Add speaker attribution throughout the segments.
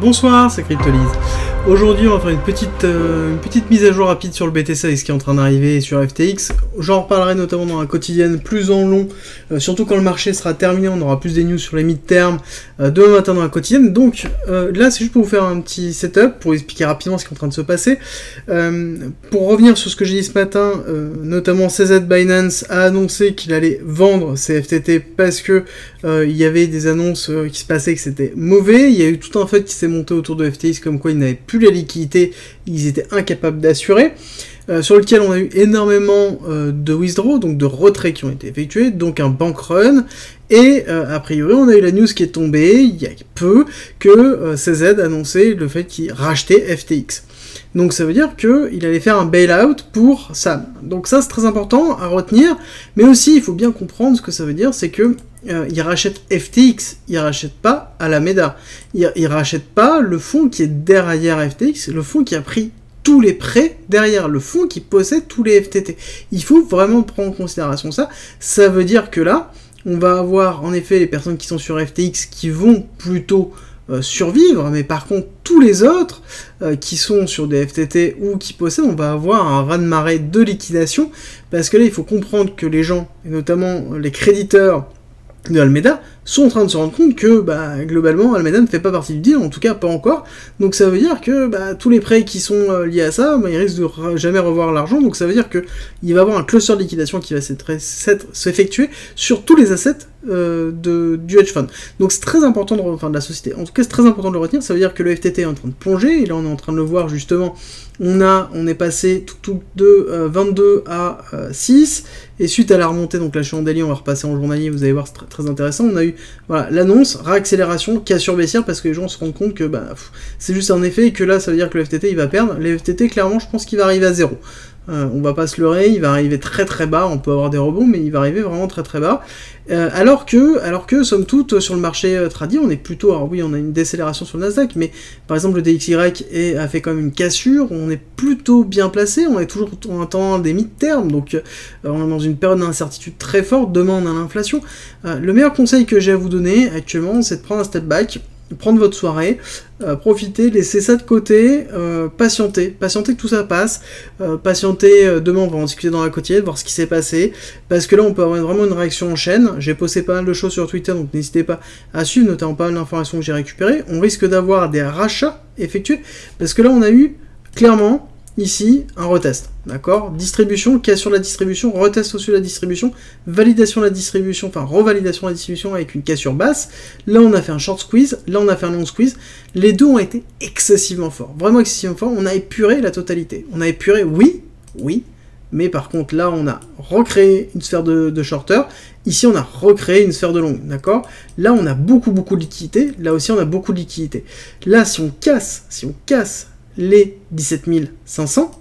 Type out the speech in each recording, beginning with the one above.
Speaker 1: Bonsoir, c'est Cryptolyse. Aujourd'hui, on va faire une petite mise à jour rapide sur le BTC et ce qui est en train d'arriver sur FTX. J'en reparlerai notamment dans la quotidienne plus en long, surtout quand le marché sera terminé, on aura plus des news sur les mid-term demain matin dans la quotidienne. Donc là, c'est juste pour vous faire un petit setup, pour expliquer rapidement ce qui est en train de se passer. Pour revenir sur ce que j'ai dit ce matin, notamment CZ Binance a annoncé qu'il allait vendre ses FTT parce que il y avait des annonces qui se passaient que c'était mauvais. Il y a eu tout un fait qui s'est monté autour de FTX comme quoi ils n'avaient plus la liquidité, ils étaient incapables d'assurer, sur lequel on a eu énormément de withdraw, donc de retraits qui ont été effectués, donc un bank run, et a priori on a eu la news qui est tombée il y a peu que CZ annonçait le fait qu'il rachetait FTX. Donc ça veut dire qu'il allait faire un bail-out pour Sam. Donc ça c'est très important à retenir, mais aussi il faut bien comprendre ce que ça veut dire, c'est que il rachète FTX, il rachète pas Alameda, il rachète pas le fonds qui est derrière FTX, le fonds qui a pris tous les prêts derrière, le fonds qui possède tous les FTT. Il faut vraiment prendre en considération ça. Ça veut dire que là, on va avoir en effet les personnes qui sont sur FTX qui vont plutôt survivre, mais par contre tous les autres qui sont sur des FTT ou qui possèdent, on va avoir un raz-de-marée de liquidation, parce que là il faut comprendre que les gens, et notamment les créditeurs de Alameda, sont en train de se rendre compte que globalement Alameda ne fait pas partie du deal, en tout cas pas encore, donc ça veut dire que tous les prêts qui sont liés à ça, ils risquent de jamais revoir l'argent, donc ça veut dire que il va y avoir un cluster de liquidation qui va s'effectuer sur tous les assets du hedge fund. Donc c'est très important de la société, en tout cas c'est très important de le retenir. Ça veut dire que le FTT est en train de plonger, et là on est en train de le voir justement, on est passé de 22 à 6, et suite à la remontée, donc là je suis en daily, on va repasser en journalier, vous allez voir, c'est très, très intéressant. On a eu l'annonce, réaccélération, cassure baissière, parce que les gens se rendent compte que c'est juste un effet, et que là ça veut dire que le FTT il va perdre. Les FTT clairement je pense qu'il va arriver à 0. On va pas se leurrer, il va arriver très très bas, on peut avoir des rebonds, mais il va arriver vraiment très très bas. Alors que somme toute, sur le marché tradi, on est plutôt, alors oui, on a une décélération sur le Nasdaq, mais par exemple le DXY a fait quand même une cassure, on est plutôt bien placé, on est toujours en attendant des mid-term, donc on est dans une période d'incertitude très forte, demain on a l'inflation. Le meilleur conseil que j'ai à vous donner actuellement, c'est de prendre un step back, prendre votre soirée, profiter, laisser ça de côté, patienter que tout ça passe, patienter, demain on va en discuter dans la quotidienne, voir ce qui s'est passé, parce que là on peut avoir vraiment une réaction en chaîne. J'ai posté pas mal de choses sur Twitter, donc n'hésitez pas à suivre, notamment pas mal d'informations que j'ai récupérées. On risque d'avoir des rachats effectués, parce que là on a eu clairement ici un retest, d'accord, distribution, cassure de la distribution, retest au-dessus de la distribution, validation de la distribution, enfin revalidation de la distribution avec une cassure basse. Là on a fait un short squeeze, là on a fait un long squeeze. Les deux ont été excessivement forts, vraiment excessivement forts. On a épuré la totalité, on a épuré, oui, mais par contre là on a recréé une sphère de shorter, ici on a recréé une sphère de long, d'accord. Là on a beaucoup de liquidité, là aussi on a beaucoup de liquidité. Là si on casse les 17 500,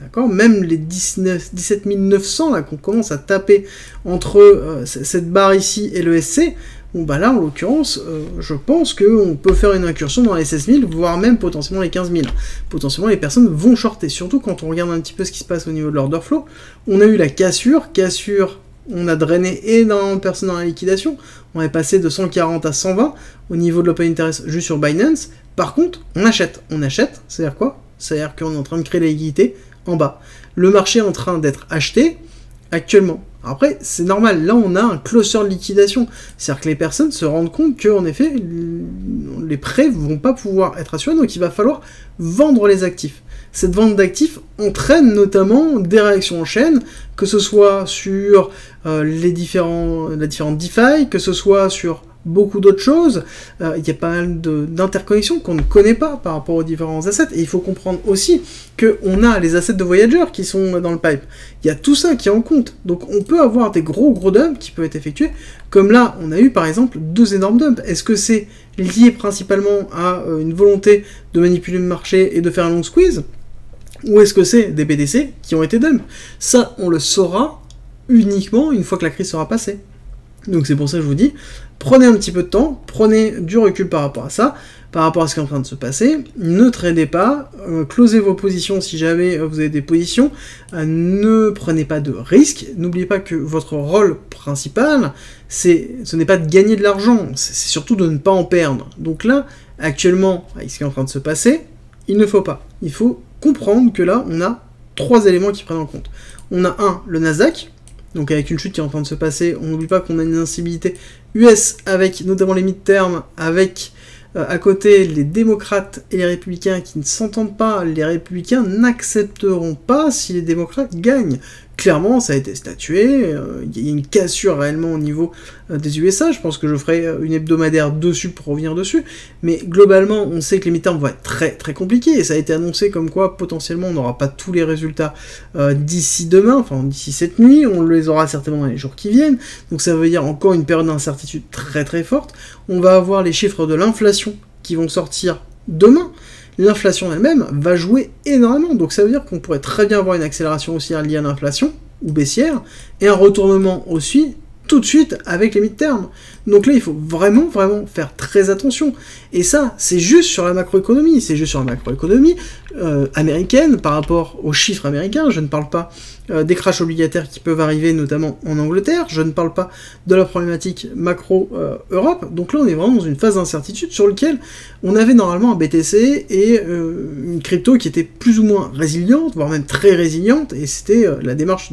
Speaker 1: d'accord, même les 17 900 là qu'on commence à taper entre cette barre ici et le SC, bon là en l'occurrence, je pense qu'on peut faire une incursion dans les 16 000, voire même potentiellement les 15 000. Potentiellement les personnes vont shorter, surtout quand on regarde un petit peu ce qui se passe au niveau de l'order flow. On a eu la cassure, on a drainé énormément de personnes dans la liquidation, on est passé de 140 à 120 au niveau de l'open interest juste sur Binance. Par contre, on achète, c'est-à-dire quoi? C'est-à-dire qu'on est en train de créer la liquidité en bas. Le marché est en train d'être acheté actuellement. Après, c'est normal, là on a un cluster de liquidation, c'est-à-dire que les personnes se rendent compte que, en effet, les prêts vont pas pouvoir être assurés, donc il va falloir vendre les actifs. Cette vente d'actifs entraîne notamment des réactions en chaîne, que ce soit sur la différentes DeFi, que ce soit sur beaucoup d'autres choses. Il y a pas mal d'interconnexions qu'on ne connaît pas par rapport aux différents assets, et il faut comprendre aussi qu'on a les assets de Voyager qui sont dans le pipe. Il y a tout ça qui est en compte, donc on peut avoir des gros dumps qui peuvent être effectués, comme là on a eu par exemple 2 énormes dumps. Est-ce que c'est lié principalement à une volonté de manipuler le marché et de faire un long squeeze, ou est-ce que c'est des BTC qui ont été dump? Ça on le saura uniquement une fois que la crise sera passée. Donc c'est pour ça que je vous dis, prenez un petit peu de temps, prenez du recul par rapport à ça, par rapport à ce qui est en train de se passer. Ne tradez pas, closez vos positions si jamais vous avez des positions, ne prenez pas de risques, n'oubliez pas que votre rôle principal, ce n'est pas de gagner de l'argent, c'est surtout de ne pas en perdre. Donc là, actuellement, avec ce qui est en train de se passer, il ne faut pas. Il faut comprendre que là, on a 3 éléments qui prennent en compte. On a le Nasdaq, donc avec une chute qui est en train de se passer, on n'oublie pas qu'on a une instabilité US avec notamment les mid-terms, avec à côté les démocrates et les républicains qui ne s'entendent pas. Les républicains n'accepteront pas si les démocrates gagnent. Clairement, ça a été statué, il y a une cassure réellement au niveau des USA, je pense que je ferai une hebdomadaire dessus pour revenir dessus, mais globalement, on sait que les midterms vont être très très compliqués, et ça a été annoncé comme quoi, potentiellement, on n'aura pas tous les résultats d'ici demain, enfin d'ici cette nuit, on les aura certainement dans les jours qui viennent, donc ça veut dire encore une période d'incertitude très très forte. On va avoir les chiffres de l'inflation qui vont sortir demain. L'inflation elle-même va jouer énormément, donc ça veut dire qu'on pourrait très bien avoir une accélération aussi liée à l'inflation, ou baissière, et un retournement aussi, tout de suite, avec les mid-terms. Donc là, il faut vraiment, vraiment faire très attention. Et ça, c'est juste sur la macroéconomie, américaine, par rapport aux chiffres américains. Je ne parle pas des crashs obligataires qui peuvent arriver, notamment en Angleterre. Je ne parle pas de la problématique macro-Europe. Donc là, on est vraiment dans une phase d'incertitude sur laquelle on avait normalement un BTC et une crypto qui était plus ou moins résiliente, voire même très résiliente. Et c'était la démarche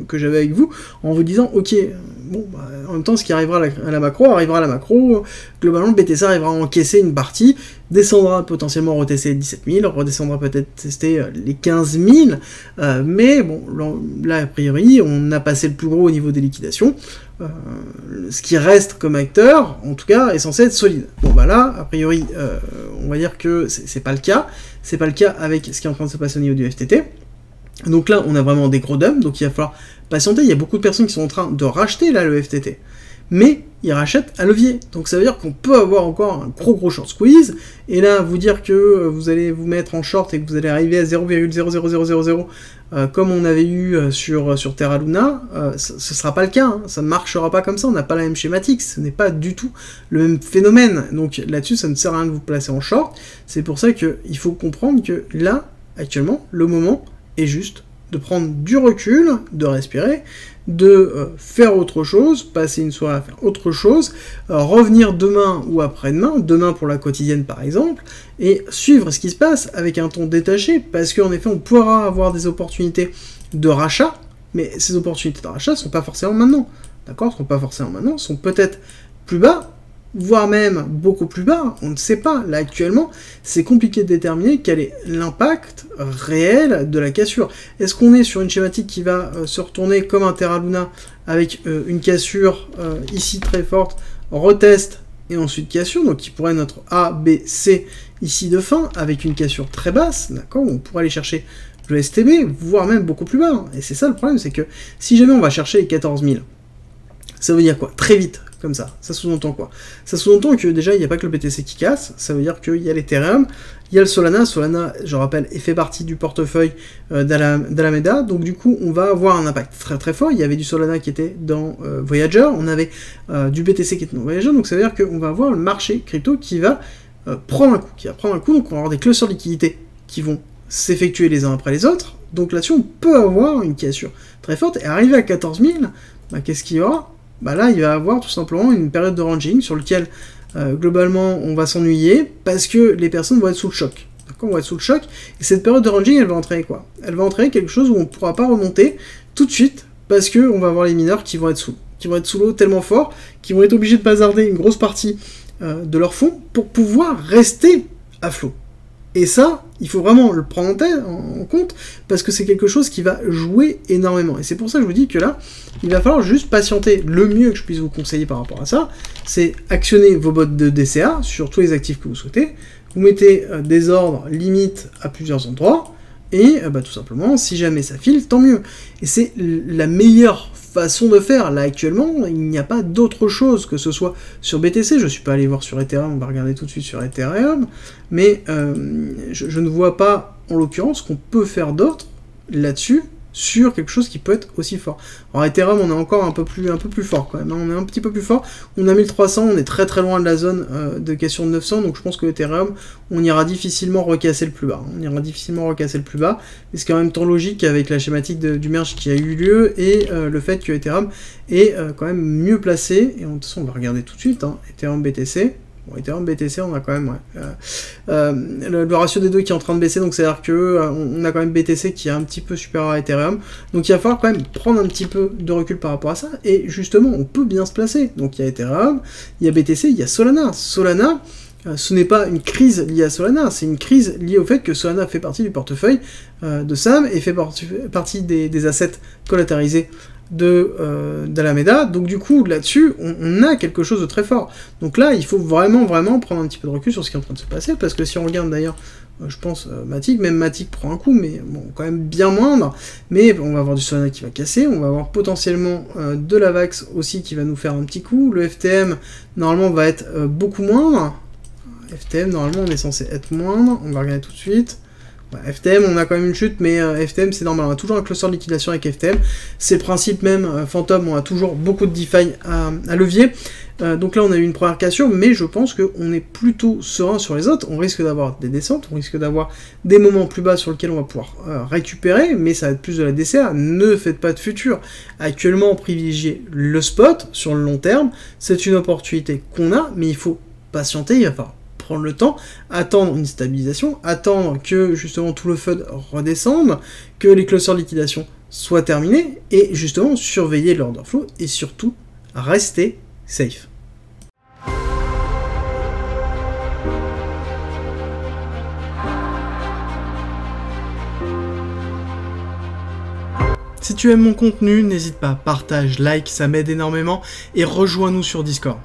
Speaker 1: que j'avais avec vous, en vous disant, ok, bon, bah, en même temps, ce qui arrivera à la macro arrivera à la macro. Globalement, le BTC arrivera à encaisser une partie, descendra potentiellement retester les 17 000, redescendra peut-être tester les 15 000, mais bon, là, a priori, on a passé le plus gros au niveau des liquidations. Ce qui reste comme acteur, en tout cas, est censé être solide. Bon, bah là, a priori, on va dire que c'est pas le cas. C'est pas le cas avec ce qui est en train de se passer au niveau du FTT. Donc là, on a vraiment des gros dumps, donc il va falloir patienter. Il y a beaucoup de personnes qui sont en train de racheter là le FTT. Mais ils rachètent à levier. Donc ça veut dire qu'on peut avoir encore un gros short squeeze. Et là, vous dire que vous allez vous mettre en short et que vous allez arriver à 0,00000, comme on avait eu sur Terra Luna, ce sera pas le cas. Hein. Ça ne marchera pas comme ça. On n'a pas la même schématique. Ce n'est pas du tout le même phénomène. Donc là-dessus, ça ne sert à rien de vous placer en short. C'est pour ça qu'il faut comprendre que là, actuellement, le moment est juste de prendre du recul, de respirer, de faire autre chose, passer une soirée à faire autre chose, revenir demain ou après-demain, demain pour la quotidienne par exemple, et suivre ce qui se passe avec un ton détaché, parce qu'en effet on pourra avoir des opportunités de rachat, mais ces opportunités de rachat ne sont pas forcément maintenant, d'accord, sont pas forcément maintenant, sont peut-être plus bas, voire même beaucoup plus bas, on ne sait pas. Là, actuellement, c'est compliqué de déterminer quel est l'impact réel de la cassure. Est-ce qu'on est sur une schématique qui va se retourner comme un Terra Luna, avec une cassure ici très forte, retest, et ensuite cassure, donc qui pourrait être notre A, B, C ici de fin, avec une cassure très basse, d'accord, on pourrait aller chercher le STB, voire même beaucoup plus bas. Et c'est ça le problème, c'est que si jamais on va chercher les 14 000, ça veut dire quoi? Très vite, comme ça. Ça sous-entend quoi? Ça sous-entend que déjà, il n'y a pas que le BTC qui casse, ça veut dire qu'il y a l'Ethereum, il y a le Solana. Solana, je rappelle, fait partie du portefeuille d'Alameda, donc du coup, on va avoir un impact très très fort. Il y avait du Solana qui était dans Voyager, on avait du BTC qui était dans Voyager, donc ça veut dire qu'on va avoir le marché crypto qui va prendre un coup, donc on va avoir des clusters de liquidités qui vont s'effectuer les uns après les autres, donc là-dessus, on peut avoir une cassure très forte, et arriver à 14 000, bah, qu'est-ce qu'il y aura? Bah là, il va y avoir tout simplement une période de ranging sur laquelle, globalement, on va s'ennuyer parce que les personnes vont être sous le choc. D'accord, on va être sous le choc. Et cette période de ranging, elle va entraîner quoi? Elle va entraîner quelque chose où on ne pourra pas remonter tout de suite parce qu'on va avoir les mineurs qui vont être sous l'eau tellement fort qu'ils vont être obligés de bazarder une grosse partie de leur fonds pour pouvoir rester à flot. Et ça, il faut vraiment le prendre en compte, parce que c'est quelque chose qui va jouer énormément. Et c'est pour ça que je vous dis que là, il va falloir juste patienter. Le mieux que je puisse vous conseiller par rapport à ça, c'est actionner vos bots de DCA sur tous les actifs que vous souhaitez. Vous mettez des ordres limites à plusieurs endroits, et tout simplement, si jamais ça file, tant mieux. Et c'est la meilleure façon de faire. Là, actuellement, il n'y a pas d'autre chose, que ce soit sur BTC, je ne suis pas allé voir sur Ethereum, on va regarder tout de suite sur Ethereum, mais je ne vois pas, en l'occurrence, qu'on peut faire d'autre là-dessus sur quelque chose qui peut être aussi fort. Alors Ethereum, on est encore un peu plus fort quand même, hein. On est un petit peu plus fort, on a 1300, on est très très loin de la zone de question de 900, donc je pense que Ethereum, on ira difficilement recasser le plus bas, mais c'est quand même temps logique avec la schématique du merge qui a eu lieu, et le fait que Ethereum est quand même mieux placé, et de toute façon on va regarder tout de suite, hein, Ethereum BTC, bon, Ethereum BTC, on a quand même le ratio des deux qui est en train de baisser, donc c'est-à-dire que on a quand même BTC qui est un petit peu supérieur à Ethereum, donc il va falloir quand même prendre un petit peu de recul par rapport à ça, et justement, on peut bien se placer. Donc il y a Ethereum, il y a BTC, il y a Solana. Solana, ce n'est pas une crise liée à Solana, c'est une crise liée au fait que Solana fait partie du portefeuille de Sam, et fait partie des assets collatéralisés d'Alameda, donc du coup là-dessus on a quelque chose de très fort. Donc là il faut vraiment prendre un petit peu de recul sur ce qui est en train de se passer, parce que si on regarde d'ailleurs, je pense Matic, même Matic prend un coup, mais bon quand même bien moindre, mais on va avoir du Solana qui va casser, on va avoir potentiellement de la Vax aussi qui va nous faire un petit coup, le FTM normalement va être beaucoup moindre, FTM normalement on est censé être moindre, on va regarder tout de suite. Ouais, FTM, on a quand même une chute, mais FTM c'est normal, on a toujours un cluster de liquidation avec FTM, c'est le principe même, Phantom, on a toujours beaucoup de DeFi à levier, donc là on a eu une première cassure, mais je pense qu'on est plutôt serein sur les autres, on risque d'avoir des descentes, on risque d'avoir des moments plus bas sur lesquels on va pouvoir récupérer, mais ça va être plus de la DCA, ne faites pas de futur, actuellement privilégiez le spot sur le long terme, c'est une opportunité qu'on a, mais il faut patienter, il va falloir prendre le temps, attendre une stabilisation, attendre que justement tout le FUD redescende, que les clusters de liquidation soient terminés, et justement surveiller l'order flow, et surtout rester safe. Si tu aimes mon contenu, n'hésite pas, partage, like, ça m'aide énormément, et rejoins-nous sur Discord.